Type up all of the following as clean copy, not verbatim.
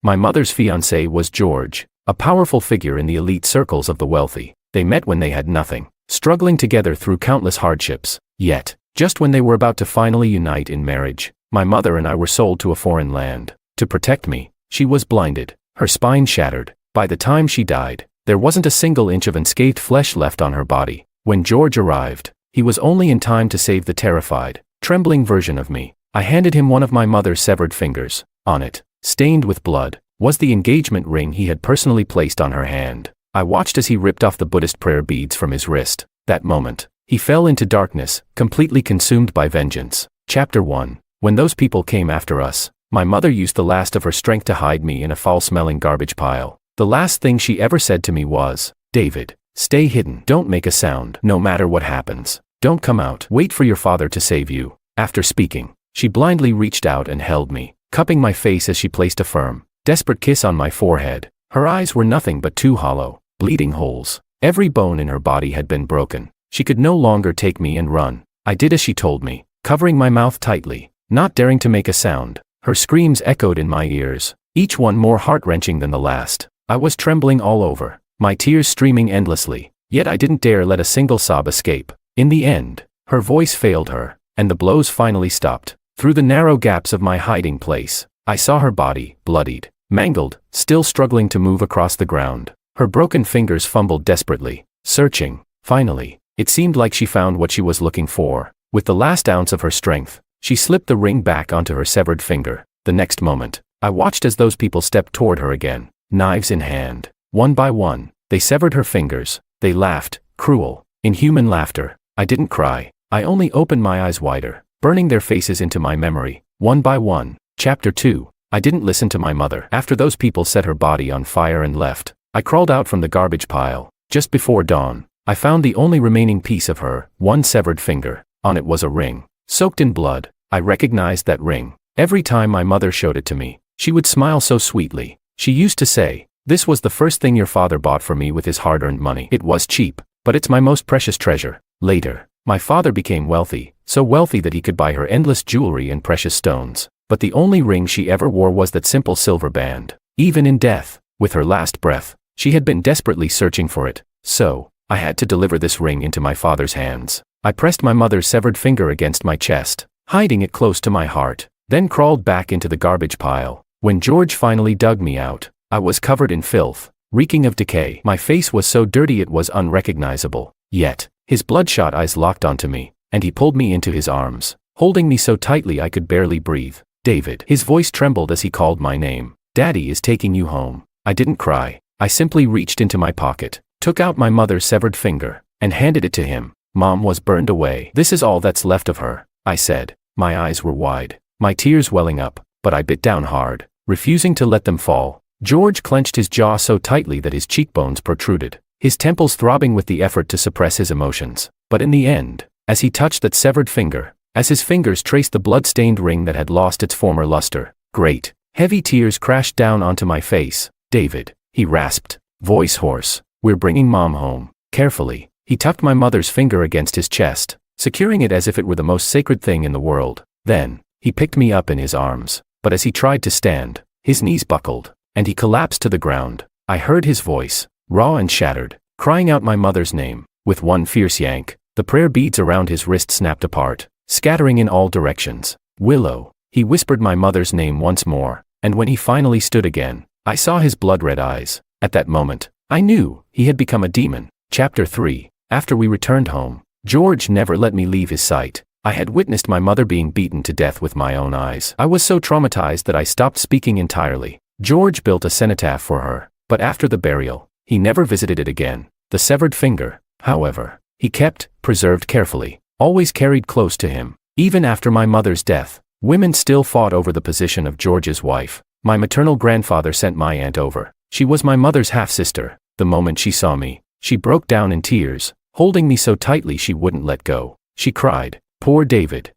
My mother's fiancé was George, a powerful figure in the elite circles of the wealthy. They met when they had nothing, struggling together through countless hardships. Yet, just when they were about to finally unite in marriage, my mother and I were sold to a foreign land. To protect me, she was blinded, her spine shattered. By the time she died, there wasn't a single inch of unscathed flesh left on her body. When George arrived, he was only in time to save the terrified, trembling version of me. I handed him one of my mother's severed fingers. On it, stained with blood, was the engagement ring he had personally placed on her hand. I watched as he ripped off the Buddhist prayer beads from his wrist. That moment, he fell into darkness, completely consumed by vengeance. Chapter 1. When those people came after us, my mother used the last of her strength to hide me in a foul-smelling garbage pile. The last thing she ever said to me was, "David, stay hidden. Don't make a sound, no matter what happens. Don't come out. Wait for your father to save you." After speaking, she blindly reached out and held me, cupping my face as she placed a firm, desperate kiss on my forehead. Her eyes were nothing but two hollow, bleeding holes. Every bone in her body had been broken. She could no longer take me and run. I did as she told me, covering my mouth tightly, not daring to make a sound. Her screams echoed in my ears, each one more heart-wrenching than the last. I was trembling all over, my tears streaming endlessly, yet I didn't dare let a single sob escape. In the end, her voice failed her, and the blows finally stopped. Through the narrow gaps of my hiding place, I saw her body, bloodied, mangled, still struggling to move across the ground. Her broken fingers fumbled desperately, searching. Finally, it seemed like she found what she was looking for. With the last ounce of her strength, she slipped the ring back onto her severed finger. The next moment, I watched as those people stepped toward her again, knives in hand. One by one, they severed her fingers. They laughed, cruel, inhuman laughter. I didn't cry. I only opened my eyes wider, burning their faces into my memory, one by one. Chapter 2. I didn't listen to my mother. After those people set her body on fire and left, I crawled out from the garbage pile. Just before dawn, I found the only remaining piece of her, one severed finger. On it was a ring, soaked in blood. I recognized that ring. Every time my mother showed it to me, she would smile so sweetly. She used to say, "This was the first thing your father bought for me with his hard-earned money. It was cheap, but it's my most precious treasure." Later, my father became wealthy, so wealthy that he could buy her endless jewelry and precious stones. But the only ring she ever wore was that simple silver band. Even in death, with her last breath, she had been desperately searching for it. So, I had to deliver this ring into my father's hands. I pressed my mother's severed finger against my chest, hiding it close to my heart, then crawled back into the garbage pile. When George finally dug me out, I was covered in filth, reeking of decay. My face was so dirty it was unrecognizable. Yet, his bloodshot eyes locked onto me, and he pulled me into his arms, holding me so tightly I could barely breathe. "David." His voice trembled as he called my name. "Daddy is taking you home." I didn't cry. I simply reached into my pocket, took out my mother's severed finger, and handed it to him. "Mom was burned away. This is all that's left of her," I said. My eyes were wide, my tears welling up, but I bit down hard, refusing to let them fall. George clenched his jaw so tightly that his cheekbones protruded, his temples throbbing with the effort to suppress his emotions. But in the end, as he touched that severed finger, as his fingers traced the blood-stained ring that had lost its former luster, great, heavy tears crashed down onto my face. "David," he rasped, voice hoarse, "we're bringing Mom home." Carefully, he tucked my mother's finger against his chest, securing it as if it were the most sacred thing in the world. Then, he picked me up in his arms, but as he tried to stand, his knees buckled, and he collapsed to the ground. I heard his voice, raw and shattered, crying out my mother's name. With one fierce yank, the prayer beads around his wrist snapped apart, scattering in all directions. "Willow." He whispered my mother's name once more, and when he finally stood again, I saw his blood-red eyes. At that moment, I knew he had become a demon. Chapter 3. After we returned home, George never let me leave his sight. I had witnessed my mother being beaten to death with my own eyes. I was so traumatized that I stopped speaking entirely. George built a cenotaph for her, but after the burial, he never visited it again. The severed finger, however, he kept, preserved carefully, always carried close to him. Even after my mother's death, women still fought over the position of George's wife. My maternal grandfather sent my aunt over. She was my mother's half-sister. The moment she saw me, she broke down in tears, holding me so tightly she wouldn't let go. She cried, "Poor David.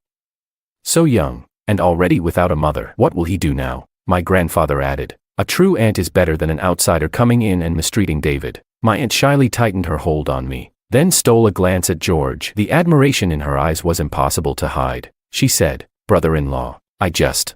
So young, and already without a mother. What will he do now?" My grandfather added, "A true aunt is better than an outsider coming in and mistreating David." My aunt shyly tightened her hold on me, then stole a glance at George. The admiration in her eyes was impossible to hide. She said, "Brother-in-law, I just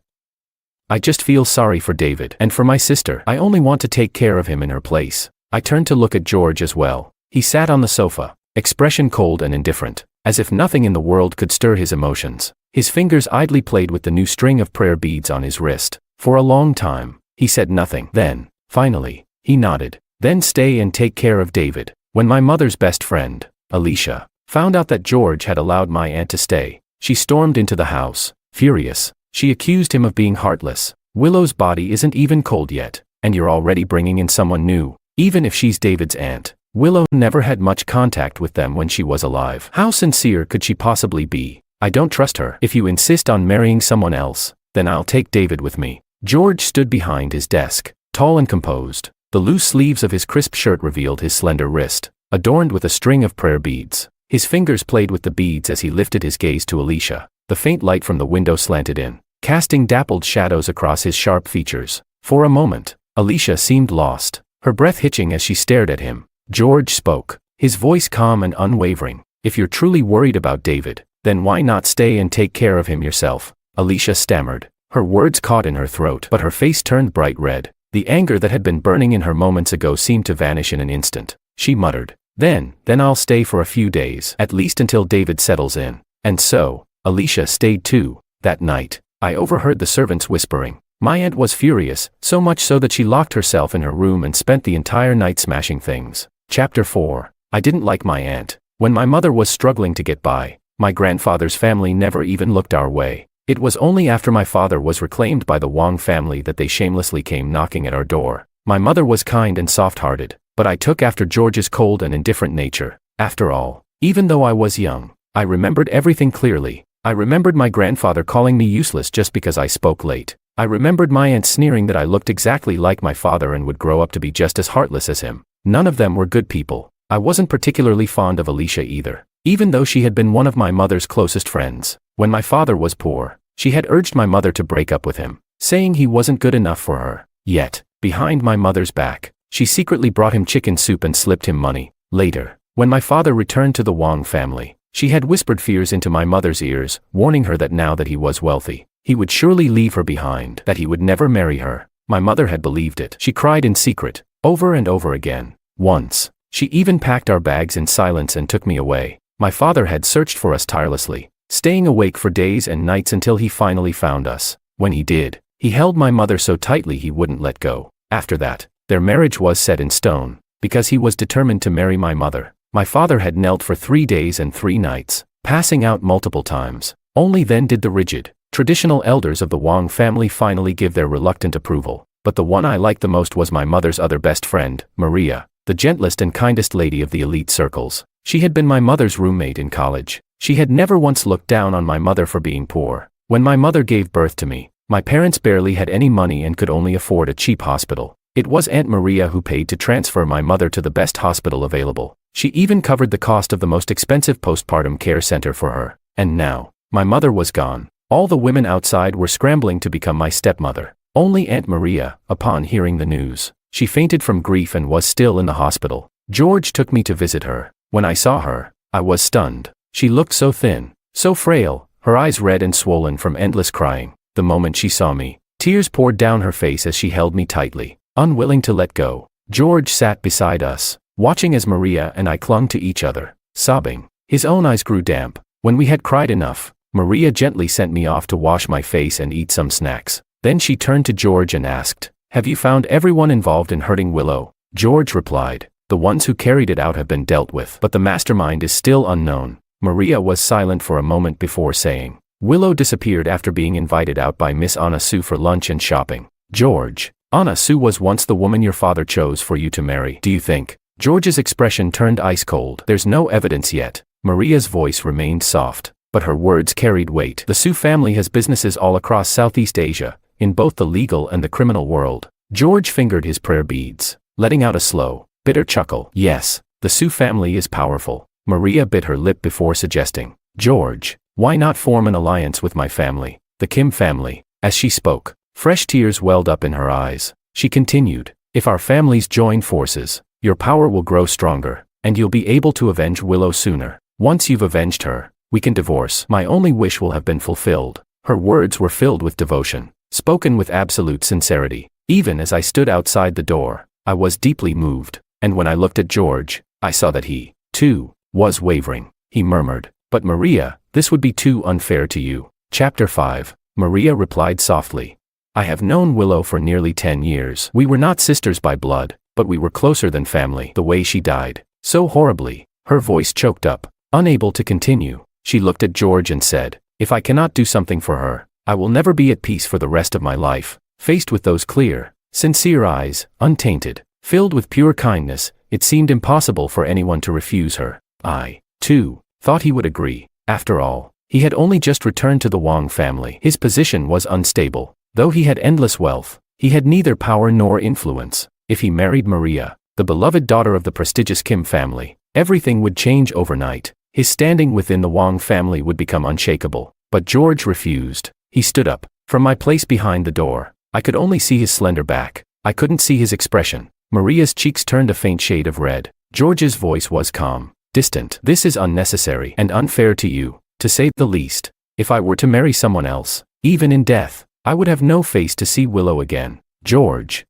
I just feel sorry for David and for my sister. I only want to take care of him in her place. I turned to look at George as well. He sat on the sofa, expression cold and indifferent, as if nothing in the world could stir his emotions. His fingers idly played with the new string of prayer beads on his wrist. For a long time, he said nothing. Then, finally, he nodded. Then stay and take care of David. When my mother's best friend, Alicia, found out that George had allowed my aunt to stay, she stormed into the house, furious. She accused him of being heartless. Willow's body isn't even cold yet, and you're already bringing in someone new, even if she's David's aunt. Willow never had much contact with them when she was alive. How sincere could she possibly be? I don't trust her. If you insist on marrying someone else, then I'll take David with me. George stood behind his desk, tall and composed. The loose sleeves of his crisp shirt revealed his slender wrist, adorned with a string of prayer beads. His fingers played with the beads as he lifted his gaze to Alicia. The faint light from the window slanted in, casting dappled shadows across his sharp features. For a moment, Alicia seemed lost, her breath hitching as she stared at him. George spoke, his voice calm and unwavering. If you're truly worried about David, then why not stay and take care of him yourself? Alicia stammered. Her words caught in her throat, but her face turned bright red. The anger that had been burning in her moments ago seemed to vanish in an instant. She muttered, Then I'll stay for a few days, at least until David settles in. And so, Alicia stayed too. That night, I overheard the servants whispering. My aunt was furious, so much so that she locked herself in her room and spent the entire night smashing things. Chapter 4. I didn't like my aunt. When my mother was struggling to get by, my grandfather's family never even looked our way. It was only after my father was reclaimed by the Wong family that they shamelessly came knocking at our door. My mother was kind and soft-hearted, but I took after George's cold and indifferent nature. After all, even though I was young, I remembered everything clearly. I remembered my grandfather calling me useless just because I spoke late. I remembered my aunt sneering that I looked exactly like my father and would grow up to be just as heartless as him. None of them were good people. I wasn't particularly fond of Alicia either, even though she had been one of my mother's closest friends. When my father was poor, she had urged my mother to break up with him, saying he wasn't good enough for her. Yet, behind my mother's back, she secretly brought him chicken soup and slipped him money. Later, when my father returned to the Wong family, she had whispered fears into my mother's ears, warning her that now that he was wealthy, he would surely leave her behind, that he would never marry her. My mother had believed it. She cried in secret, over and over again. Once, she even packed our bags in silence and took me away. My father had searched for us tirelessly, staying awake for days and nights until he finally found us. When he did, he held my mother so tightly he wouldn't let go. After that, their marriage was set in stone, because he was determined to marry my mother. My father had knelt for 3 days and 3 nights, passing out multiple times. Only then did the rigid, traditional elders of the Wong family finally give their reluctant approval. But the one I liked the most was my mother's other best friend, Maria, the gentlest and kindest lady of the elite circles. She had been my mother's roommate in college. She had never once looked down on my mother for being poor. When my mother gave birth to me, my parents barely had any money and could only afford a cheap hospital. It was Aunt Maria who paid to transfer my mother to the best hospital available. She even covered the cost of the most expensive postpartum care center for her. And now, my mother was gone. All the women outside were scrambling to become my stepmother. Only Aunt Maria, upon hearing the news, she fainted from grief and was still in the hospital. George took me to visit her. When I saw her, I was stunned. She looked so thin, so frail, her eyes red and swollen from endless crying. The moment she saw me, tears poured down her face as she held me tightly, unwilling to let go. George sat beside us, watching as Maria and I clung to each other, sobbing. His own eyes grew damp. When we had cried enough, Maria gently sent me off to wash my face and eat some snacks. Then she turned to George and asked, "Have you found everyone involved in hurting Willow?" George replied, "The ones who carried it out have been dealt with, but the mastermind is still unknown." Maria was silent for a moment before saying, "Willow disappeared after being invited out by Miss Anna Sue for lunch and shopping." George, "Anna Sue was once the woman your father chose for you to marry, do you think?" George's expression turned ice cold. "There's no evidence yet." Maria's voice remained soft, but her words carried weight. "The Sue family has businesses all across Southeast Asia, in both the legal and the criminal world." George fingered his prayer beads, letting out a slow, bitter chuckle. "Yes, the Sue family is powerful." Maria bit her lip before suggesting, "George, why not form an alliance with my family, the Kim family?" As she spoke, fresh tears welled up in her eyes. She continued, "If our families join forces, your power will grow stronger, and you'll be able to avenge Willow sooner. Once you've avenged her, we can divorce. My only wish will have been fulfilled." Her words were filled with devotion, spoken with absolute sincerity. Even as I stood outside the door, I was deeply moved, and when I looked at George, I saw that he, too, was wavering. He murmured, "But Maria, this would be too unfair to you." Chapter 5. Maria replied softly, "I have known Willow for nearly 10 years. We were not sisters by blood, but we were closer than family. The way she died, so horribly." Her voice choked up. Unable to continue, she looked at George and said, "If I cannot do something for her, I will never be at peace for the rest of my life." Faced with those clear, sincere eyes, untainted, filled with pure kindness, it seemed impossible for anyone to refuse her. I, too, thought he would agree. After all, he had only just returned to the Wang family. His position was unstable. Though he had endless wealth, he had neither power nor influence. If he married Maria, the beloved daughter of the prestigious Kim family, everything would change overnight. His standing within the Wang family would become unshakable. But George refused. He stood up. From my place behind the door, I could only see his slender back. I couldn't see his expression. Maria's cheeks turned a faint shade of red. George's voice was calm, distant. "This is unnecessary and unfair to you, to say the least. If I were to marry someone else, even in death, I would have no face to see Willow again." George.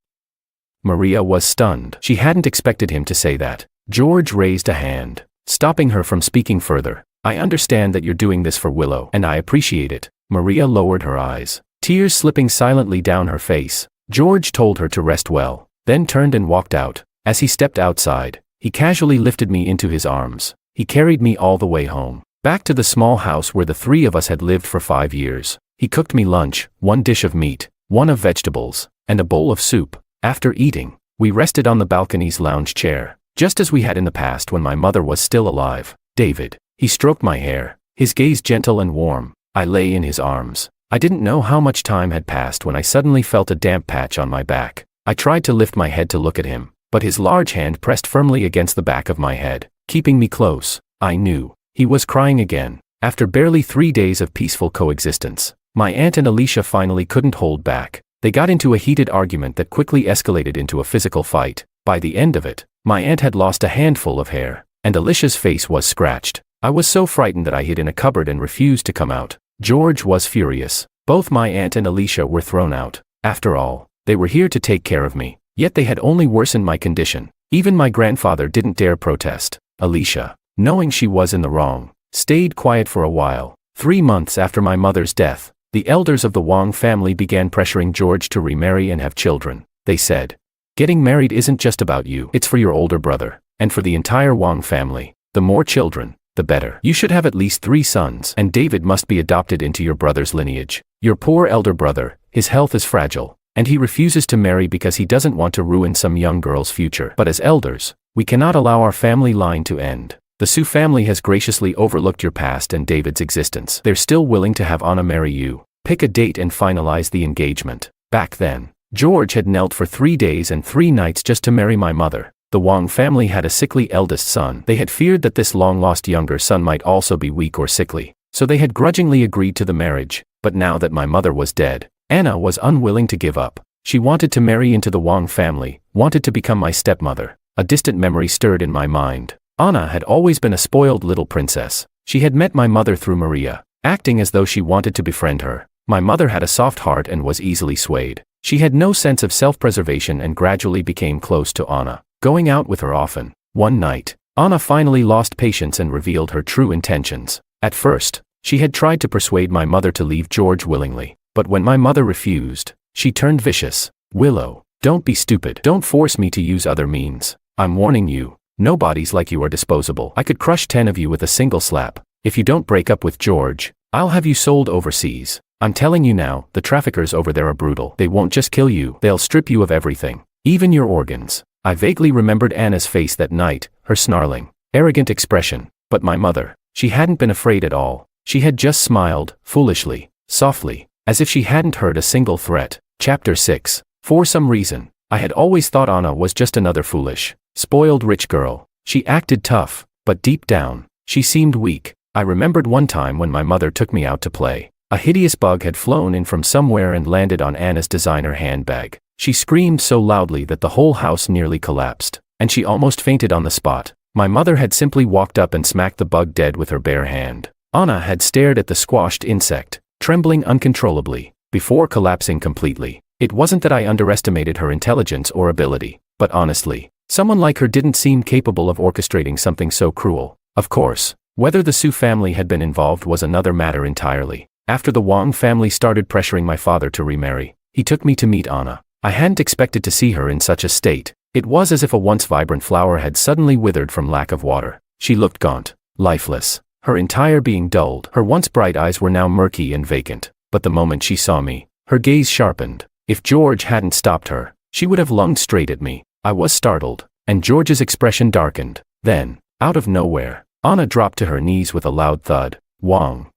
Maria was stunned. She hadn't expected him to say that. George raised a hand, stopping her from speaking further. "I understand that you're doing this for Willow, and I appreciate it." Maria lowered her eyes, tears slipping silently down her face. George told her to rest well, then turned and walked out. As he stepped outside, he casually lifted me into his arms. He carried me all the way home, back to the small house where the three of us had lived for 5 years. He cooked me lunch, 1 dish of meat, 1 of vegetables, and a bowl of soup. After eating, we rested on the balcony's lounge chair, just as we had in the past when my mother was still alive. "David." He stroked my hair, his gaze gentle and warm. I lay in his arms. I didn't know how much time had passed when I suddenly felt a damp patch on my back. I tried to lift my head to look at him, but his large hand pressed firmly against the back of my head, keeping me close. I knew. He was crying again. After barely 3 days of peaceful coexistence, my aunt and Alicia finally couldn't hold back. They got into a heated argument that quickly escalated into a physical fight. By the end of it, my aunt had lost a handful of hair, and Alicia's face was scratched. I was so frightened that I hid in a cupboard and refused to come out. George was furious. Both my aunt and Alicia were thrown out. After all, they were here to take care of me, yet they had only worsened my condition. Even my grandfather didn't dare protest. Alicia, knowing she was in the wrong, stayed quiet for a while. 3 months after my mother's death, the elders of the Wang family began pressuring George to remarry and have children. They said, "Getting married isn't just about you, it's for your older brother, and for the entire Wang family. The more children, the better. You should have at least 3 sons, and David must be adopted into your brother's lineage. Your poor elder brother, his health is fragile, and he refuses to marry because he doesn't want to ruin some young girl's future. But as elders, we cannot allow our family line to end. The Su family has graciously overlooked your past and David's existence. They're still willing to have Anna marry you. Pick a date and finalize the engagement." Back then, George had knelt for 3 days and 3 nights just to marry my mother. The Wang family had a sickly eldest son. They had feared that this long-lost younger son might also be weak or sickly, so they had grudgingly agreed to the marriage. But now that my mother was dead, Anna was unwilling to give up. She wanted to marry into the Wang family, wanted to become my stepmother. A distant memory stirred in my mind. Anna had always been a spoiled little princess. She had met my mother through Maria, acting as though she wanted to befriend her. My mother had a soft heart and was easily swayed. She had no sense of self-preservation and gradually became close to Anna, going out with her often. One night, Anna finally lost patience and revealed her true intentions. At first, she had tried to persuade my mother to leave George willingly, but when my mother refused, she turned vicious. "Willow, don't be stupid. Don't force me to use other means. I'm warning you, nobodies like you are disposable. I could crush 10 of you with a single slap. If you don't break up with George, I'll have you sold overseas. I'm telling you now, the traffickers over there are brutal. They won't just kill you, they'll strip you of everything, even your organs." I vaguely remembered Anna's face that night, her snarling, arrogant expression. But my mother, she hadn't been afraid at all. She had just smiled, foolishly, softly, as if she hadn't heard a single threat. Chapter 6. For some reason, I had always thought Anna was just another foolish, spoiled rich girl. She acted tough, but deep down, she seemed weak. I remembered one time when my mother took me out to play. A hideous bug had flown in from somewhere and landed on Anna's designer handbag. She screamed so loudly that the whole house nearly collapsed, and she almost fainted on the spot. My mother had simply walked up and smacked the bug dead with her bare hand. Anna had stared at the squashed insect, trembling uncontrollably. before collapsing completely. It wasn't that I underestimated her intelligence or ability, but honestly, someone like her didn't seem capable of orchestrating something so cruel. Of course, whether the Su family had been involved was another matter entirely. After the Wang family started pressuring my father to remarry, he took me to meet Anna. I hadn't expected to see her in such a state. It was as if a once vibrant flower had suddenly withered from lack of water. She looked gaunt, lifeless, her entire being dulled. Her once bright eyes were now murky and vacant. But the moment she saw me, her gaze sharpened. If George hadn't stopped her, she would have lunged straight at me. I was startled, and George's expression darkened. Then, out of nowhere, Anna dropped to her knees with a loud thud. Wang.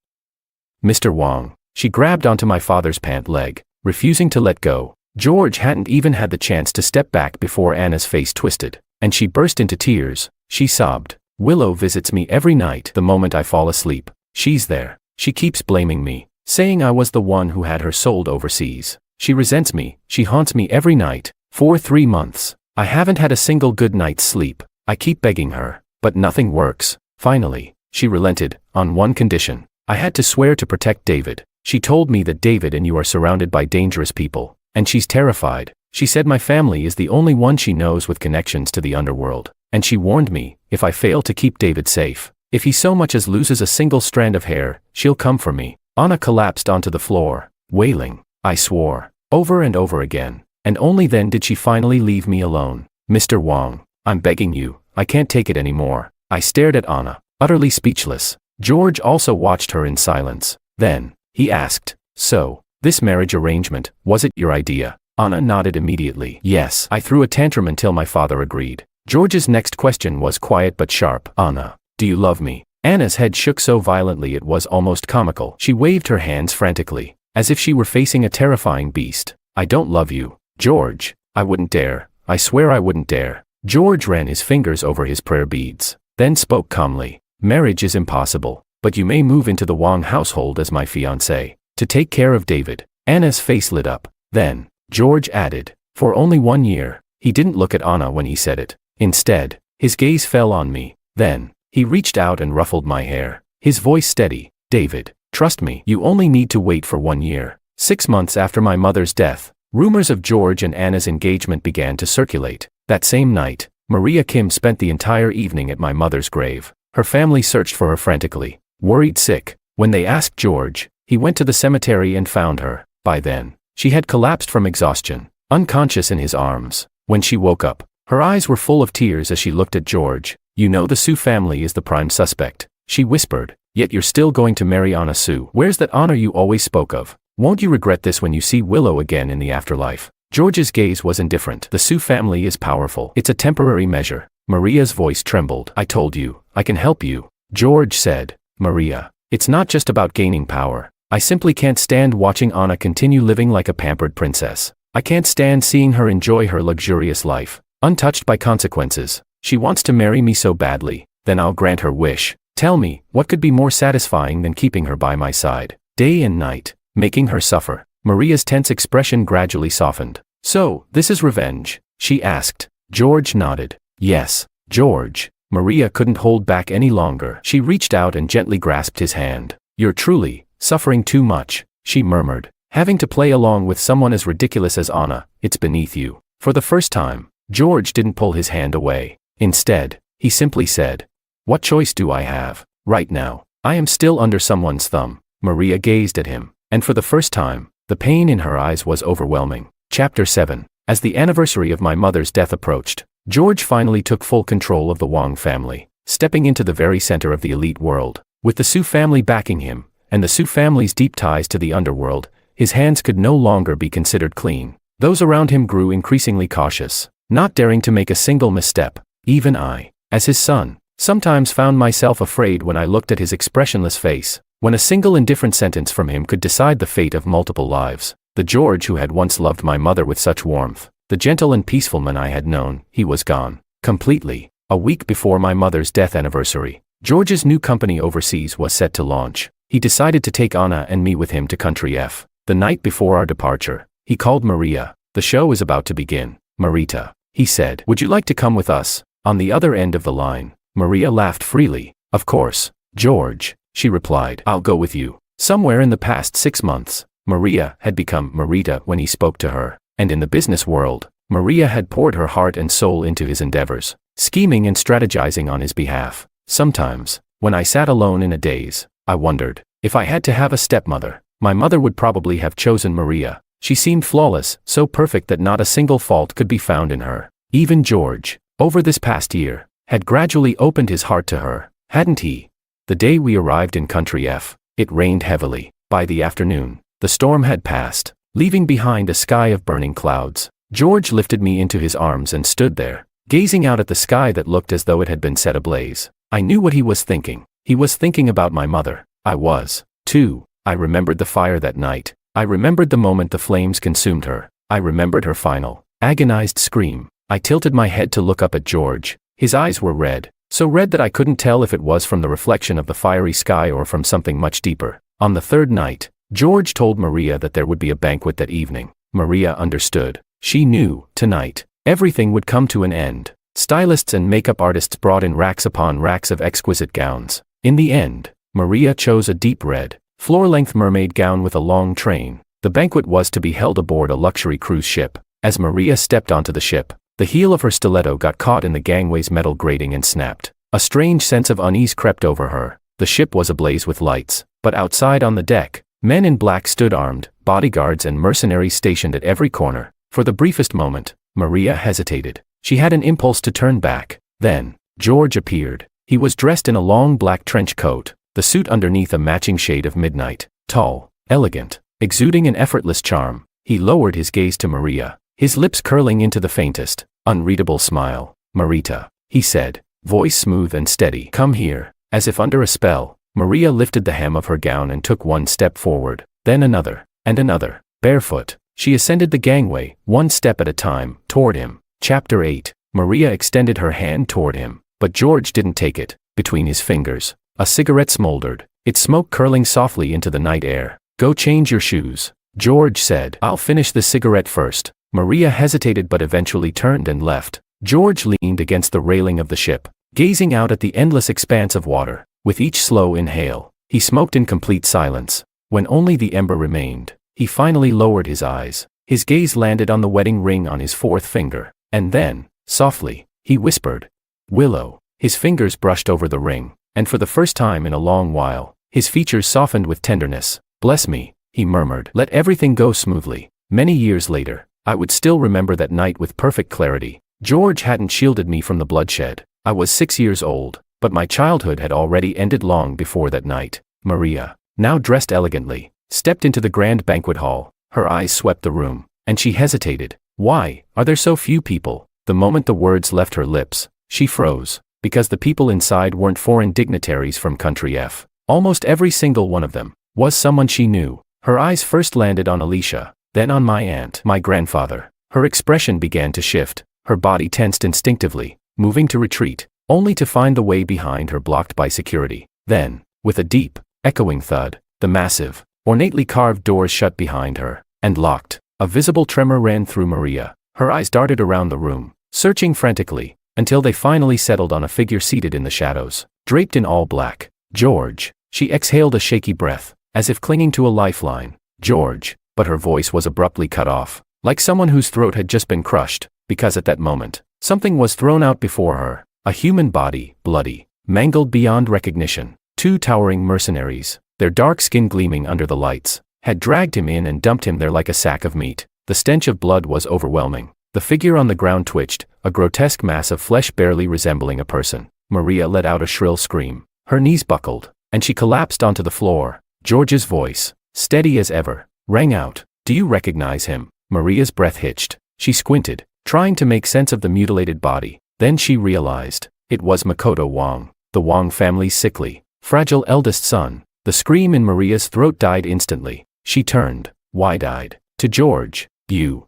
Mr. Wang. She grabbed onto my father's pant leg, refusing to let go. George hadn't even had the chance to step back before Anna's face twisted, and she burst into tears. She sobbed. Willow visits me every night the moment I fall asleep. She's there. She keeps blaming me, saying I was the one who had her sold overseas. She resents me. She haunts me every night. For 3 months, I haven't had a single good night's sleep. I keep begging her, but nothing works. Finally, she relented, on one condition. I had to swear to protect David. She told me that David and you are surrounded by dangerous people, and she's terrified. She said my family is the only one she knows with connections to the underworld, and she warned me, if I fail to keep David safe, if he so much as loses a single strand of hair, she'll come for me. Anna collapsed onto the floor, wailing. I swore, over and over again, and only then did she finally leave me alone. Mr. Wang, I'm begging you, I can't take it anymore. I stared at Anna, utterly speechless. George also watched her in silence. Then, he asked, so, this marriage arrangement, was it your idea? Anna nodded immediately. Yes. I threw a tantrum until my father agreed. George's next question was quiet but sharp. Anna, do you love me? Anna's head shook so violently it was almost comical. She waved her hands frantically, as if she were facing a terrifying beast. I don't love you, George. I wouldn't dare. I swear I wouldn't dare. George ran his fingers over his prayer beads, then spoke calmly. Marriage is impossible, but you may move into the Wang household as my fiancé, to take care of David. Anna's face lit up. Then, George added, for only 1 year. He didn't look at Anna when he said it. Instead, his gaze fell on me. Then, he reached out and ruffled my hair, his voice steady. David, trust me, you only need to wait for 1 year. 6 months after my mother's death, rumors of George and Anna's engagement began to circulate. That same night, Maria Kim spent the entire evening at my mother's grave. Her family searched for her frantically, worried sick. When they asked George, he went to the cemetery and found her. By then, she had collapsed from exhaustion, unconscious in his arms. When she woke up, her eyes were full of tears as she looked at George. You know the Su family is the prime suspect, she whispered. Yet you're still going to marry Anna Su. Where's that honor you always spoke of? Won't you regret this when you see Willow again in the afterlife? George's gaze was indifferent. The Su family is powerful. It's a temporary measure. Maria's voice trembled. I told you, I can help you. George said. Maria, it's not just about gaining power. I simply can't stand watching Anna continue living like a pampered princess. I can't stand seeing her enjoy her luxurious life, untouched by consequences. She wants to marry me so badly, then I'll grant her wish. Tell me, what could be more satisfying than keeping her by my side, day and night, making her suffer? Maria's tense expression gradually softened. So, this is revenge? She asked. George nodded. Yes, George. Maria couldn't hold back any longer. She reached out and gently grasped his hand. You're truly suffering too much, she murmured. Having to play along with someone as ridiculous as Anna, it's beneath you. For the first time, George didn't pull his hand away. Instead, he simply said, what choice do I have? Right now, I am still under someone's thumb. Maria gazed at him, and for the first time, the pain in her eyes was overwhelming. Chapter 7. As the anniversary of my mother's death approached, George finally took full control of the Wang family, stepping into the very center of the elite world. With the Su family backing him, and the Su family's deep ties to the underworld, his hands could no longer be considered clean. Those around him grew increasingly cautious, not daring to make a single misstep. Even I, as his son, sometimes found myself afraid when I looked at his expressionless face, when a single indifferent sentence from him could decide the fate of multiple lives. The George who had once loved my mother with such warmth, the gentle and peaceful man I had known, he was gone. Completely. A week before my mother's death anniversary, George's new company overseas was set to launch. He decided to take Anna and me with him to Country F. The night before our departure, he called Maria. The show is about to begin. Marita, he said, would you like to come with us? On the other end of the line, Maria laughed freely. Of course, George, she replied. I'll go with you. Somewhere in the past 6 months, Maria had become Marita when he spoke to her, and in the business world, Maria had poured her heart and soul into his endeavors, scheming and strategizing on his behalf. Sometimes, when I sat alone in a daze, I wondered, if I had to have a stepmother, my mother would probably have chosen Maria. She seemed flawless, so perfect that not a single fault could be found in her. Even George, over this past year, had gradually opened his heart to her, hadn't he? The day we arrived in Country F, it rained heavily. By the afternoon, the storm had passed, leaving behind a sky of burning clouds. George lifted me into his arms and stood there, gazing out at the sky that looked as though it had been set ablaze. I knew what he was thinking. He was thinking about my mother. I was, too. I remembered the fire that night. I remembered the moment the flames consumed her. I remembered her final, agonized scream. I tilted my head to look up at George. His eyes were red, so red that I couldn't tell if it was from the reflection of the fiery sky or from something much deeper. On the third night, George told Maria that there would be a banquet that evening. Maria understood. She knew, tonight, everything would come to an end. Stylists and makeup artists brought in racks upon racks of exquisite gowns. In the end, Maria chose a deep red, floor-length mermaid gown with a long train. The banquet was to be held aboard a luxury cruise ship. As Maria stepped onto the ship, the heel of her stiletto got caught in the gangway's metal grating and snapped. A strange sense of unease crept over her. The ship was ablaze with lights, but outside on the deck, men in black stood armed, bodyguards and mercenaries stationed at every corner. For the briefest moment, Maria hesitated. She had an impulse to turn back. Then, George appeared. He was dressed in a long black trench coat, the suit underneath a matching shade of midnight. Tall, elegant, exuding an effortless charm, he lowered his gaze to Maria, his lips curling into the faintest, unreadable smile. "Marita," he said, voice smooth and steady. "Come here." As if under a spell, Maria lifted the hem of her gown and took one step forward, then another, and another. Barefoot, she ascended the gangway, one step at a time, toward him. Chapter 8. Maria extended her hand toward him, but George didn't take it. Between his fingers, a cigarette smoldered, its smoke curling softly into the night air. "Go change your shoes," George said. "I'll finish the cigarette first." Maria hesitated but eventually turned and left. George leaned against the railing of the ship, gazing out at the endless expanse of water. With each slow inhale, he smoked in complete silence. When only the ember remained, he finally lowered his eyes. His gaze landed on the wedding ring on his fourth finger. And then, softly, he whispered, "Willow." His fingers brushed over the ring, and for the first time in a long while, his features softened with tenderness. "Bless me," he murmured. "Let everything go smoothly." Many years later, I would still remember that night with perfect clarity. George hadn't shielded me from the bloodshed. I was 6 years old, but my childhood had already ended long before that night. Maria, now dressed elegantly, stepped into the grand banquet hall. Her eyes swept the room, and she hesitated. "Why are there so few people?" The moment the words left her lips, she froze, because the people inside weren't foreign dignitaries from Country F. Almost every single one of them was someone she knew. Her eyes first landed on Alicia, then on my aunt, my grandfather. Her expression began to shift, her body tensed instinctively, moving to retreat, only to find the way behind her blocked by security. Then, with a deep, echoing thud, the massive, ornately carved doors shut behind her, and locked. A visible tremor ran through Maria. Her eyes darted around the room, searching frantically, until they finally settled on a figure seated in the shadows, draped in all black. "George." She exhaled a shaky breath, as if clinging to a lifeline. "George," but her voice was abruptly cut off, like someone whose throat had just been crushed, because at that moment, something was thrown out before her. A human body, bloody, mangled beyond recognition. Two towering mercenaries, their dark skin gleaming under the lights, had dragged him in and dumped him there like a sack of meat. The stench of blood was overwhelming. The figure on the ground twitched, a grotesque mass of flesh barely resembling a person. Maria let out a shrill scream. Her knees buckled, and she collapsed onto the floor. George's voice, steady as ever, rang out. "Do you recognize him?" Maria's breath hitched. She squinted, trying to make sense of the mutilated body. Then she realized. It was Makoto Wong, the Wong family's sickly, fragile eldest son. The scream in Maria's throat died instantly. She turned, wide-eyed, to George. You.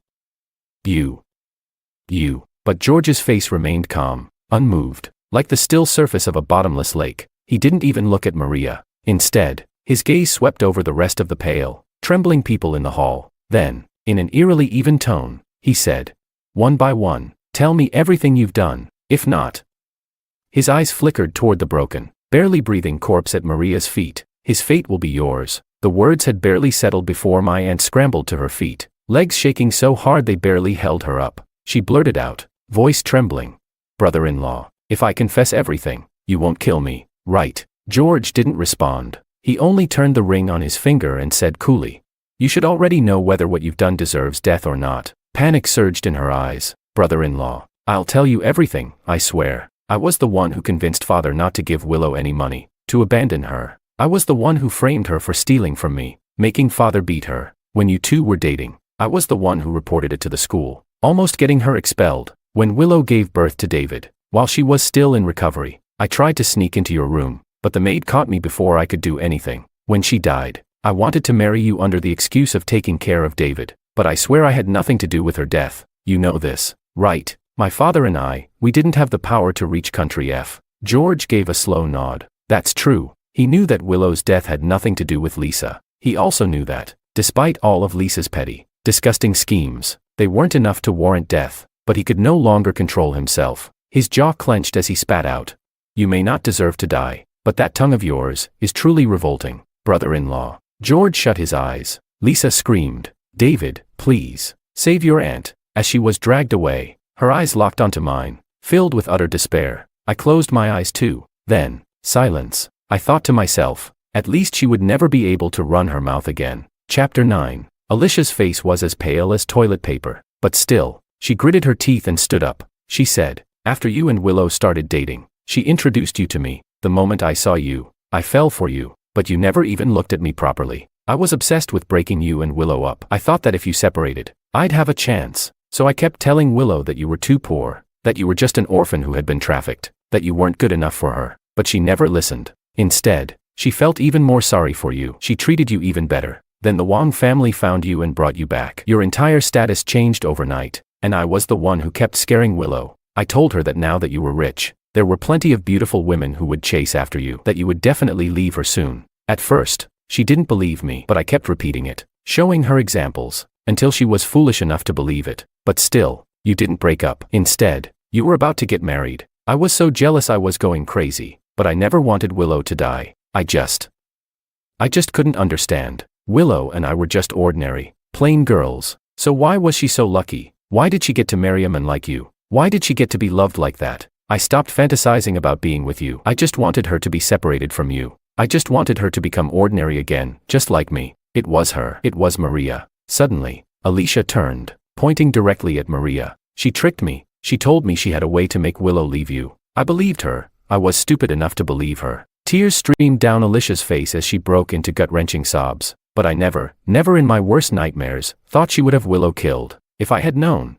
But George's face remained calm, unmoved, like the still surface of a bottomless lake. He didn't even look at Maria. Instead, his gaze swept over the rest of the pale, trembling people in the hall. Then, in an eerily even tone, he said, "One by one, tell me everything you've done. If not..." His eyes flickered toward the broken, barely breathing corpse at Maria's feet. "His fate will be yours." The words had barely settled before my aunt scrambled to her feet, legs shaking so hard they barely held her up. She blurted out, voice trembling. "Brother-in-law, if I confess everything, you won't kill me, right?" George didn't respond. He only turned the ring on his finger and said coolly, "You should already know whether what you've done deserves death or not." Panic surged in her eyes. "Brother-in-law, I'll tell you everything, I swear. I was the one who convinced father not to give Willow any money, to abandon her. I was the one who framed her for stealing from me, making father beat her. When you two were dating, I was the one who reported it to the school, almost getting her expelled. When Willow gave birth to David, while she was still in recovery, I tried to sneak into your room, but the maid caught me before I could do anything. When she died, I wanted to marry you under the excuse of taking care of David, but I swear I had nothing to do with her death. You know this, right? My father and I, we didn't have the power to reach country F." George gave a slow nod. That's true. He knew that Willow's death had nothing to do with Lisa. He also knew that, despite all of Lisa's petty, disgusting schemes, they weren't enough to warrant death, but he could no longer control himself. His jaw clenched as he spat out. "You may not deserve to die, but that tongue of yours is truly revolting, brother-in-law." George shut his eyes. Lisa screamed, "David, please, save your aunt." As she was dragged away, her eyes locked onto mine, filled with utter despair. I closed my eyes too. Then, silence. I thought to myself, at least she would never be able to run her mouth again. Chapter 9. Alicia's face was as pale as toilet paper, but still, she gritted her teeth and stood up. She said, "After you and Willow started dating, she introduced you to me. The moment I saw you, I fell for you, but you never even looked at me properly. I was obsessed with breaking you and Willow up. I thought that if you separated, I'd have a chance. So I kept telling Willow that you were too poor, that you were just an orphan who had been trafficked, that you weren't good enough for her, but she never listened. Instead, she felt even more sorry for you. She treated you even better. Then the Wang family found you and brought you back. Your entire status changed overnight, and I was the one who kept scaring Willow. I told her that now that you were rich, there were plenty of beautiful women who would chase after you, that you would definitely leave her soon. At first, she didn't believe me, but I kept repeating it, showing her examples, until she was foolish enough to believe it. But still, you didn't break up. Instead, you were about to get married. I was so jealous I was going crazy, but I never wanted Willow to die. I just couldn't understand. Willow and I were just ordinary, plain girls. So why was she so lucky? Why did she get to marry a man like you? Why did she get to be loved like that? I stopped fantasizing about being with you. I just wanted her to be separated from you. I just wanted her to become ordinary again, just like me. It was her. It was Maria. Suddenly, Alicia turned, pointing directly at Maria. She tricked me. She told me she had a way to make Willow leave you. I believed her. I was stupid enough to believe her. Tears streamed down Alicia's face as she broke into gut-wrenching sobs. But I never in my worst nightmares, thought she would have Willow killed. If I had known,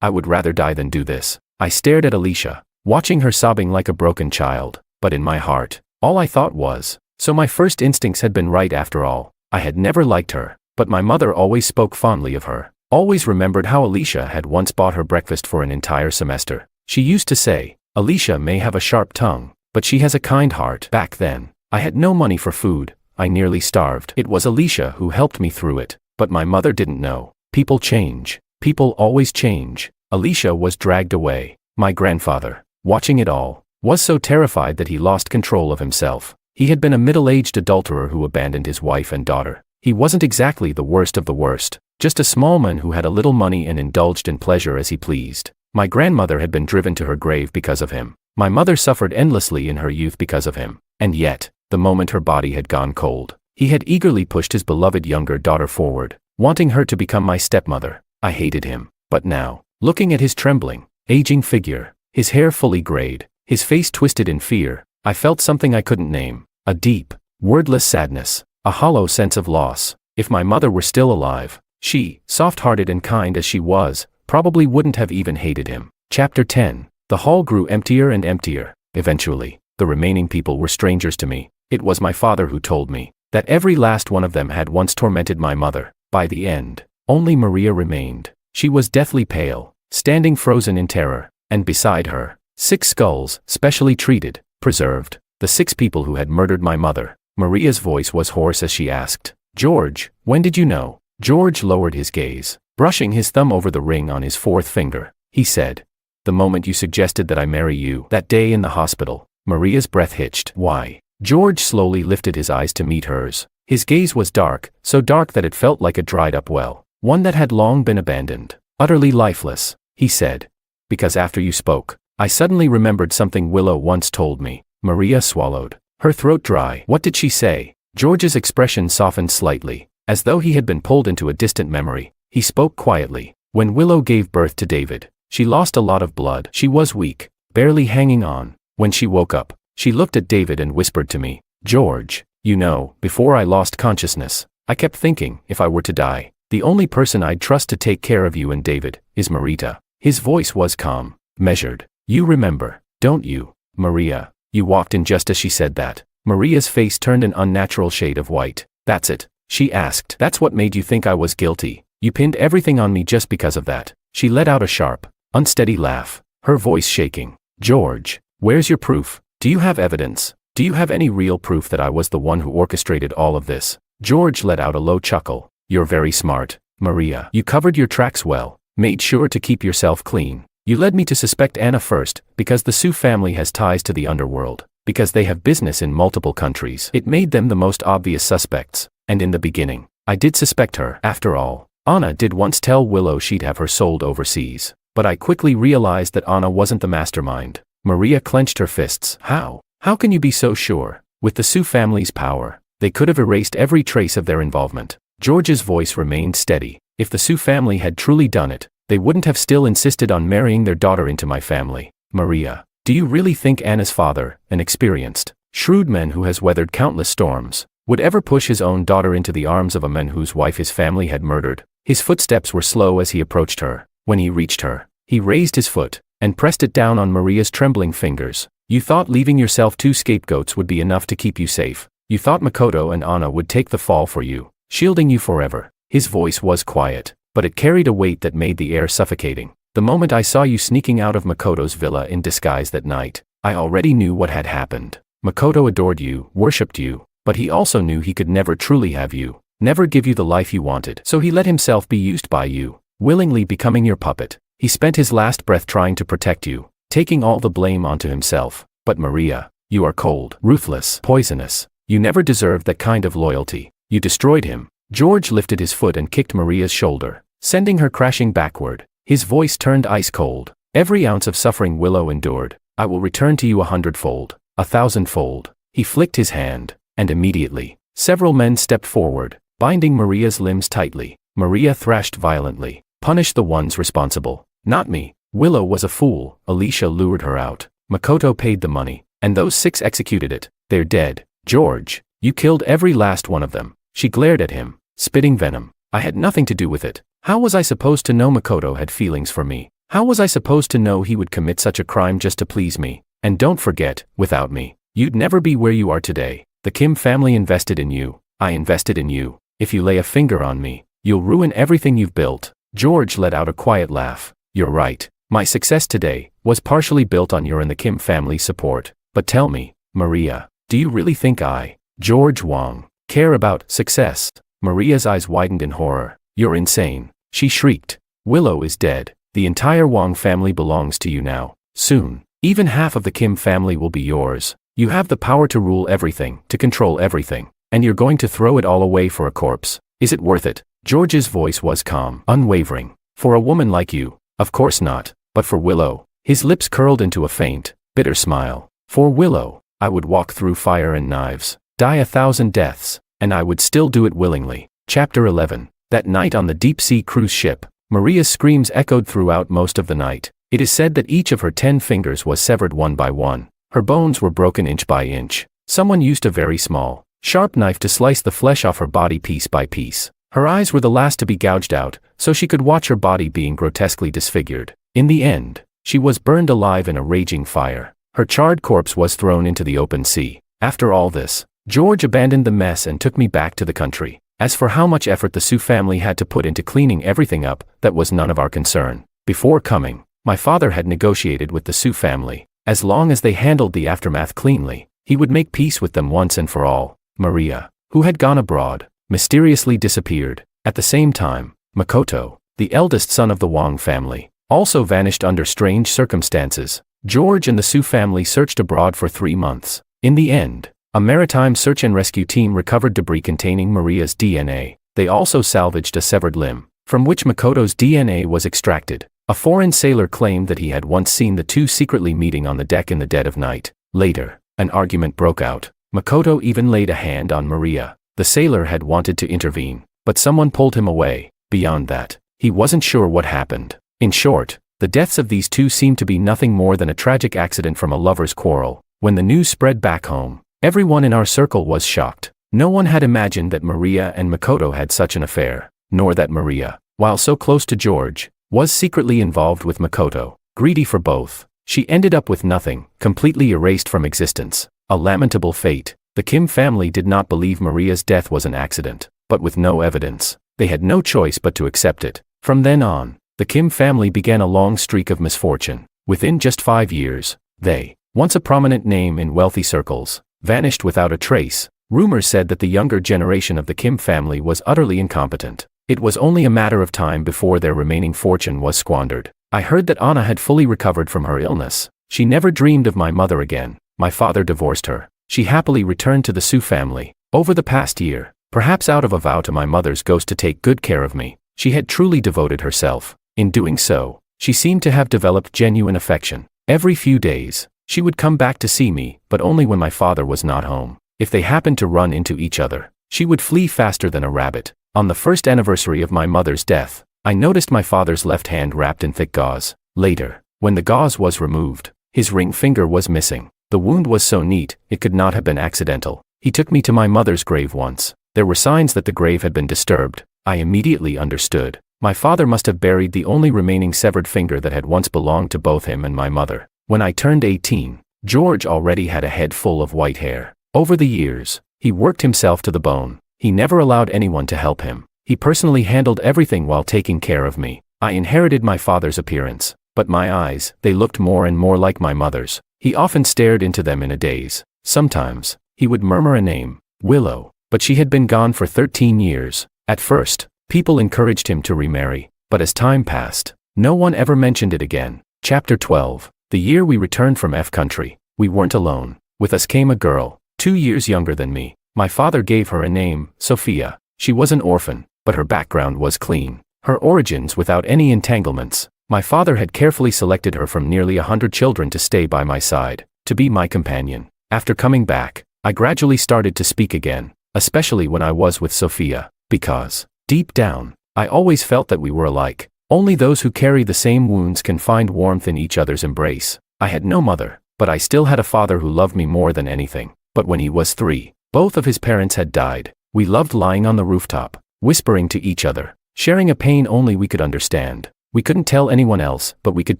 I would rather die than do this. I stared at Alicia, watching her sobbing like a broken child. But in my heart, all I thought was, so my first instincts had been right after all. I had never liked her, but my mother always spoke fondly of her. Always remembered how Alicia had once bought her breakfast for an entire semester. She used to say, "Alicia may have a sharp tongue, but she has a kind heart." Back then, I had no money for food. I nearly starved. It was Alicia who helped me through it, but my mother didn't know. People change. People always change. Alicia was dragged away. My grandfather, watching it all, was so terrified that he lost control of himself. He had been a middle-aged adulterer who abandoned his wife and daughter. He wasn't exactly the worst of the worst, just a small man who had a little money and indulged in pleasure as he pleased. My grandmother had been driven to her grave because of him. My mother suffered endlessly in her youth because of him. And yet, the moment her body had gone cold, he had eagerly pushed his beloved younger daughter forward, wanting her to become my stepmother. I hated him. But now, looking at his trembling, aging figure, his hair fully grayed, his face twisted in fear, I felt something I couldn't name. A deep, wordless sadness, a hollow sense of loss. If my mother were still alive, she, soft-hearted and kind as she was, probably wouldn't have even hated him. Chapter 10. The hall grew emptier and emptier. Eventually, the remaining people were strangers to me. It was my father who told me that every last one of them had once tormented my mother. By the end, only Maria remained. She was deathly pale, standing frozen in terror, and beside her, 6 skulls, specially treated, preserved, the 6 people who had murdered my mother. Maria's voice was hoarse as she asked, "George, when did you know?" George lowered his gaze, brushing his thumb over the ring on his 4th finger. He said, "The moment you suggested that I marry you, that day in the hospital." Maria's breath hitched. "Why? George slowly lifted his eyes to meet hers. His gaze was dark, so dark that it felt like a dried-up well, one that had long been abandoned, utterly lifeless. He said, "Because after you spoke, I suddenly remembered something Willow once told me." Maria swallowed, her throat dry. What did she say? George's expression softened slightly, as though he had been pulled into a distant memory. He spoke quietly. "When Willow gave birth to David, she lost a lot of blood. She was weak, barely hanging on. When she woke up, she looked at David and whispered to me, 'George, you know, before I lost consciousness, I kept thinking, if I were to die, the only person I'd trust to take care of you and David is Marita.'" His voice was calm, measured. "You remember, don't you, Maria?" You walked in just as she said that. Maria's face turned an unnatural shade of white. "That's it?" she asked. "That's what made you think I was guilty? You pinned everything on me just because of that?" She let out a sharp, unsteady laugh, her voice shaking. "George, where's your proof? Do you have evidence? Do you have any real proof that I was the one who orchestrated all of this?" George let out a low chuckle. "You're very smart, Maria. You covered your tracks well, made sure to keep yourself clean. You led me to suspect Anna first, because the Sioux family has ties to the underworld, because they have business in multiple countries. It made them the most obvious suspects, and in the beginning, I did suspect her. After all, Anna did once tell Willow she'd have her sold overseas, but I quickly realized that Anna wasn't the mastermind." Maria clenched her fists. "How? How can you be so sure? With the Sioux family's power, they could have erased every trace of their involvement." George's voice remained steady. "If the Sioux family had truly done it, they wouldn't have still insisted on marrying their daughter into my family." "Maria, do you really think Anna's father, an experienced, shrewd man who has weathered countless storms, would ever push his own daughter into the arms of a man whose wife his family had murdered?" His footsteps were slow as he approached her. When he reached her, he raised his foot and pressed it down on Maria's trembling fingers. "You thought leaving yourself 2 scapegoats would be enough to keep you safe. You thought Makoto and Anna would take the fall for you, shielding you forever." His voice was quiet, but it carried a weight that made the air suffocating. "The moment I saw you sneaking out of Makoto's villa in disguise that night, I already knew what had happened. Makoto adored you, worshipped you, but he also knew he could never truly have you, never give you the life you wanted. So he let himself be used by you, willingly becoming your puppet. He spent his last breath trying to protect you, taking all the blame onto himself. But Maria, you are cold, ruthless, poisonous. You never deserved that kind of loyalty. You destroyed him." George lifted his foot and kicked Maria's shoulder, sending her crashing backward. His voice turned ice cold. "Every ounce of suffering Willow endured, I will return to you 100-fold, 1,000-fold." He flicked his hand, and immediately, several men stepped forward, binding Maria's limbs tightly. Maria thrashed violently. "Punish the ones responsible, not me. Willow was a fool. Alicia lured her out. Makoto paid the money, and those 6 executed it. They're dead. George, you killed every last one of them." She glared at him, spitting venom. "I had nothing to do with it. How was I supposed to know Makoto had feelings for me? How was I supposed to know he would commit such a crime just to please me? And don't forget, without me, you'd never be where you are today. The Kim family invested in you. I invested in you. If you lay a finger on me, you'll ruin everything you've built." George let out a quiet laugh. "You're right. My success today was partially built on your and the Kim family's support. But tell me, Maria, do you really think I, George Wong, care about success?" Maria's eyes widened in horror. "You're insane," she shrieked. "Willow is dead. The entire Wong family belongs to you now. Soon, even half of the Kim family will be yours. You have the power to rule everything, to control everything, and you're going to throw it all away for a corpse. Is it worth it?" George's voice was calm, unwavering. "For a woman like you, of course not. But for Willow," his lips curled into a faint, bitter smile. "For Willow, I would walk through fire and knives, die 1,000 deaths, and I would still do it willingly." Chapter 11. That night on the deep-sea cruise ship, Maria's screams echoed throughout most of the night. It is said that each of her 10 fingers was severed one by one. Her bones were broken inch by inch. Someone used a very small, sharp knife to slice the flesh off her body piece by piece. Her eyes were the last to be gouged out, so she could watch her body being grotesquely disfigured. In the end, she was burned alive in a raging fire. Her charred corpse was thrown into the open sea. After all this, George abandoned the mess and took me back to the country. As for how much effort the Sioux family had to put into cleaning everything up, that was none of our concern. Before coming, my father had negotiated with the Sioux family. As long as they handled the aftermath cleanly, he would make peace with them once and for all. Maria, who had gone abroad, mysteriously disappeared. At the same time, Makoto, the eldest son of the Wong family, also vanished under strange circumstances. George and the Sioux family searched abroad for 3 months. In the end, A maritime search and rescue team recovered debris containing Maria's DNA. They also salvaged a severed limb, from which Makoto's DNA was extracted. A foreign sailor claimed that he had once seen the two secretly meeting on the deck in the dead of night. Later, an argument broke out. Makoto even laid a hand on Maria. The sailor had wanted to intervene, but someone pulled him away. Beyond that, he wasn't sure what happened. In short, the deaths of these two seemed to be nothing more than a tragic accident from a lover's quarrel. When the news spread back home, everyone in our circle was shocked. No one had imagined that Maria and Makoto had such an affair, nor that Maria, while so close to George, was secretly involved with Makoto. Greedy for both, she ended up with nothing, completely erased from existence. A lamentable fate. The Kim family did not believe Maria's death was an accident, but with no evidence, they had no choice but to accept it. From then on, the Kim family began a long streak of misfortune. Within just 5 years, they, once a prominent name in wealthy circles, vanished without a trace. Rumors said that the younger generation of the Kim family was utterly incompetent. It was only a matter of time before their remaining fortune was squandered. I heard that Anna had fully recovered from her illness. She never dreamed of my mother again. My father divorced her. She happily returned to the Su family. Over the past year, perhaps out of a vow to my mother's ghost to take good care of me, she had truly devoted herself. In doing so, she seemed to have developed genuine affection. Every few days, she would come back to see me, but only when my father was not home. If they happened to run into each other, she would flee faster than a rabbit. On the first anniversary of my mother's death, I noticed my father's left hand wrapped in thick gauze. Later, when the gauze was removed, his ring finger was missing. The wound was so neat, it could not have been accidental. He took me to my mother's grave once. There were signs that the grave had been disturbed. I immediately understood. My father must have buried the only remaining severed finger that had once belonged to both him and my mother. When I turned 18, George already had a head full of white hair. Over the years, he worked himself to the bone. He never allowed anyone to help him. He personally handled everything while taking care of me. I inherited my father's appearance, but my eyes, they looked more and more like my mother's. He often stared into them in a daze. Sometimes, he would murmur a name, Willow, but she had been gone for 13 years. At first, people encouraged him to remarry, but as time passed, no one ever mentioned it again. Chapter 12. The year we returned from F country, we weren't alone. With us came a girl, 2 years younger than me. My father gave her a name, Sophia. She was an orphan, but her background was clean. Her origins without any entanglements. My father had carefully selected her from nearly 100 children to stay by my side, to be my companion. After coming back, I gradually started to speak again, especially when I was with Sophia, because, deep down, I always felt that we were alike. Only those who carry the same wounds can find warmth in each other's embrace. I had no mother, but I still had a father who loved me more than anything. But when he was 3, both of his parents had died. We loved lying on the rooftop, whispering to each other, sharing a pain only we could understand. We couldn't tell anyone else, but we could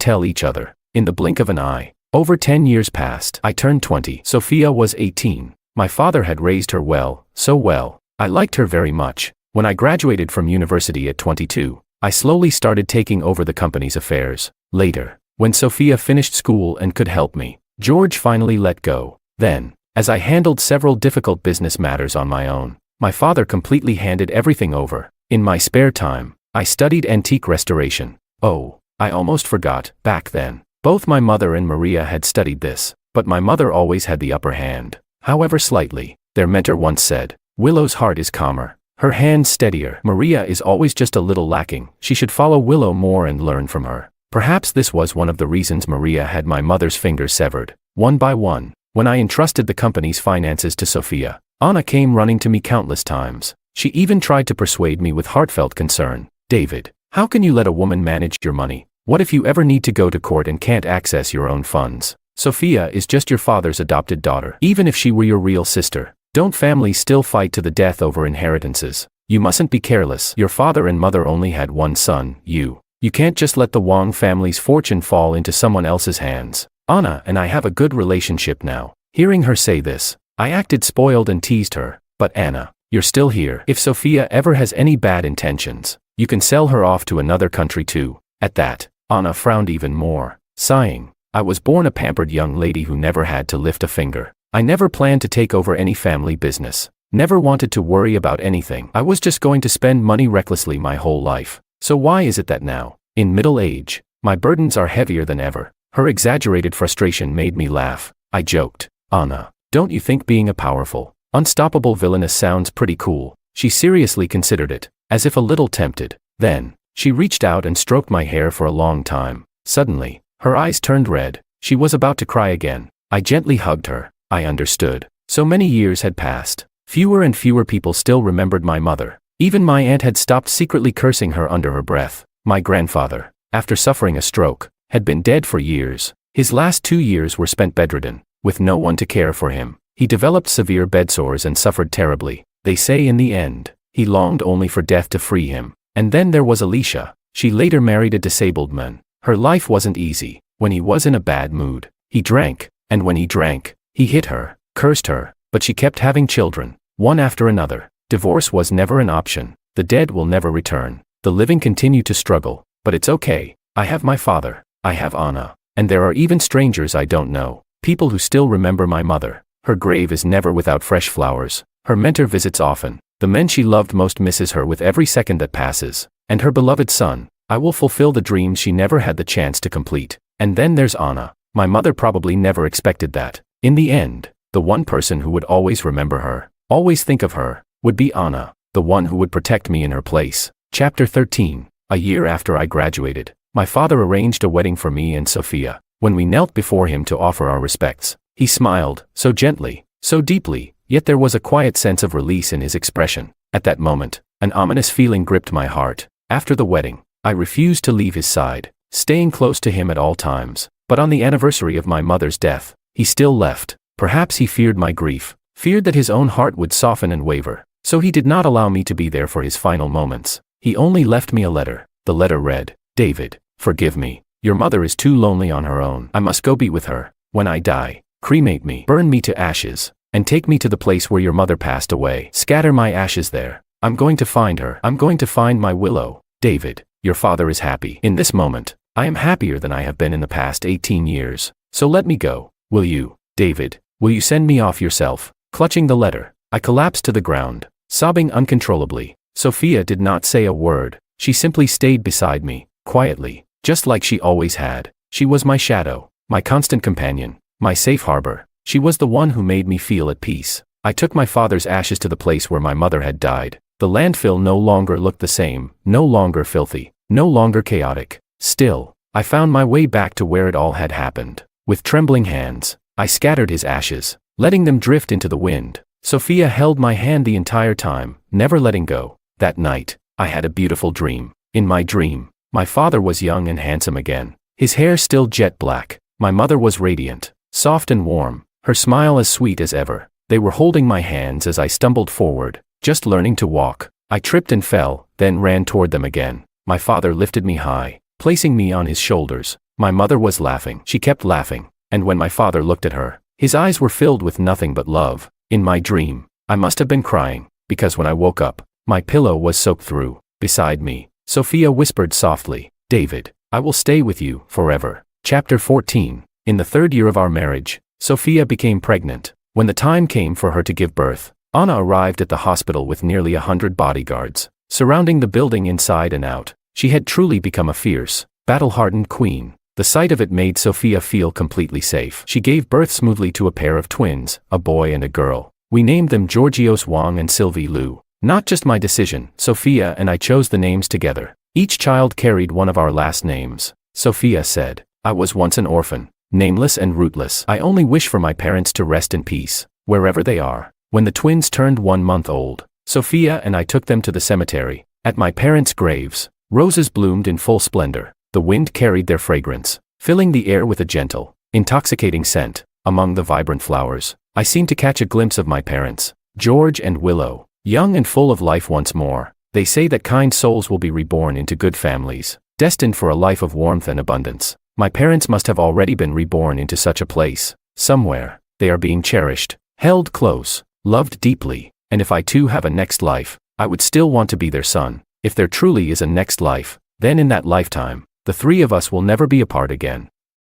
tell each other. In the blink of an eye, over 10 years passed. I turned 20. Sophia was 18. My father had raised her well, so well. I liked her very much. When I graduated from university at 22, I slowly started taking over the company's affairs. Later, when Sophia finished school and could help me, George finally let go. Then, as I handled several difficult business matters on my own, my father completely handed everything over. In my spare time, I studied antique restoration. Oh, I almost forgot, back then, both my mother and Maria had studied this, but my mother always had the upper hand, however slightly. Their mentor once said, Willow's heart is calmer, her hand steadier. Maria is always just a little lacking. She should follow Willow more and learn from her. Perhaps this was one of the reasons Maria had my mother's fingers severed, one by one. When I entrusted the company's finances to Sophia, Anna came running to me countless times. She even tried to persuade me with heartfelt concern. David, how can you let a woman manage your money? What if you ever need to go to court and can't access your own funds? Sophia is just your father's adopted daughter. Even if she were your real sister, don't families still fight to the death over inheritances? You mustn't be careless. Your father and mother only had one son, you. You can't just let the Wang family's fortune fall into someone else's hands. Anna and I have a good relationship now. Hearing her say this, I acted spoiled and teased her. But Anna, you're still here. If Sophia ever has any bad intentions, you can sell her off to another country too. At that, Anna frowned even more, sighing. I was born a pampered young lady who never had to lift a finger. I never planned to take over any family business. Never wanted to worry about anything. I was just going to spend money recklessly my whole life. So why is it that now, in middle age, my burdens are heavier than ever? Her exaggerated frustration made me laugh. I joked, Anna, Don't you think being a powerful, unstoppable villainess sounds pretty cool? She seriously considered it, as if a little tempted. Then, she reached out and stroked my hair for a long time. Suddenly, her eyes turned red. She was about to cry again. I gently hugged her. I understood. So many years had passed. Fewer and fewer people still remembered my mother. Even my aunt had stopped secretly cursing her under her breath. My grandfather, after suffering a stroke, had been dead for years. His last 2 years were spent bedridden, with no one to care for him. He developed severe bedsores and suffered terribly. They say in the end, he longed only for death to free him. And then there was Alicia. She later married a disabled man. Her life wasn't easy. When he was in a bad mood, he drank, and when he drank, he hit her, cursed her, but she kept having children, one after another. Divorce was never an option. The dead will never return. The living continue to struggle, but it's okay. I have my father. I have Anna. And there are even strangers I don't know. People who still remember my mother. Her grave is never without fresh flowers. Her mentor visits often. The man she loved most misses her with every second that passes. And her beloved son. I will fulfill the dreams she never had the chance to complete. And then there's Anna. My mother probably never expected that. In the end, the one person who would always remember her, always think of her, would be Anna, the one who would protect me in her place. Chapter 13. A year after I graduated, my father arranged a wedding for me and Sophia. When we knelt before him to offer our respects, he smiled, so gently, so deeply, yet there was a quiet sense of release in his expression. At that moment, an ominous feeling gripped my heart. After the wedding, I refused to leave his side, staying close to him at all times. But on the anniversary of my mother's death, he still left. Perhaps he feared my grief, feared that his own heart would soften and waver, so he did not allow me to be there for his final moments. He only left me a letter. The letter read, "David, forgive me. Your mother is too lonely on her own. I must go be with her. When I die, cremate me, burn me to ashes, and take me to the place where your mother passed away. Scatter my ashes there. I'm going to find her. I'm going to find my Willow. David, your father is happy. In this moment, I am happier than I have been in the past 18 years. So let me go. Will you, David, will you send me off yourself?" Clutching the letter, I collapsed to the ground, sobbing uncontrollably. Sophia did not say a word. She simply stayed beside me, quietly, just like she always had. She was my shadow, my constant companion, my safe harbor. She was the one who made me feel at peace. I took my father's ashes to the place where my mother had died. The landfill no longer looked the same, no longer filthy, no longer chaotic. Still, I found my way back to where it all had happened. With trembling hands, I scattered his ashes, letting them drift into the wind. Sophia held my hand the entire time, never letting go. That night, I had a beautiful dream. In my dream, my father was young and handsome again, his hair still jet black. My mother was radiant, soft and warm, her smile as sweet as ever. They were holding my hands as I stumbled forward, just learning to walk. I tripped and fell, then ran toward them again. My father lifted me high, placing me on his shoulders. My mother was laughing. She kept laughing, and when my father looked at her, his eyes were filled with nothing but love. In my dream, I must have been crying, because when I woke up, my pillow was soaked through. Beside me, Sophia whispered softly, "David, I will stay with you forever." Chapter 14. In the 3rd year of our marriage, Sophia became pregnant. When the time came for her to give birth, Anna arrived at the hospital with nearly 100 bodyguards, surrounding the building inside and out. She had truly become a fierce, battle-hardened queen. The sight of it made Sophia feel completely safe. She gave birth smoothly to a pair of twins, a boy and a girl. We named them Georgios Wang and Sylvie Liu. Not just my decision, Sophia and I chose the names together. Each child carried one of our last names. Sophia said, "I was once an orphan, nameless and rootless. I only wish for my parents to rest in peace, wherever they are." When the twins turned 1 month old, Sophia and I took them to the cemetery. At my parents' graves, roses bloomed in full splendor. The wind carried their fragrance, filling the air with a gentle, intoxicating scent. Among the vibrant flowers, I seemed to catch a glimpse of my parents, George and Willow, young and full of life once more. They say that kind souls will be reborn into good families, destined for a life of warmth and abundance. My parents must have already been reborn into such a place. Somewhere, they are being cherished, held close, loved deeply, and if I too have a next life, I would still want to be their son. If there truly is a next life, then in that lifetime, the three of us will never be apart again.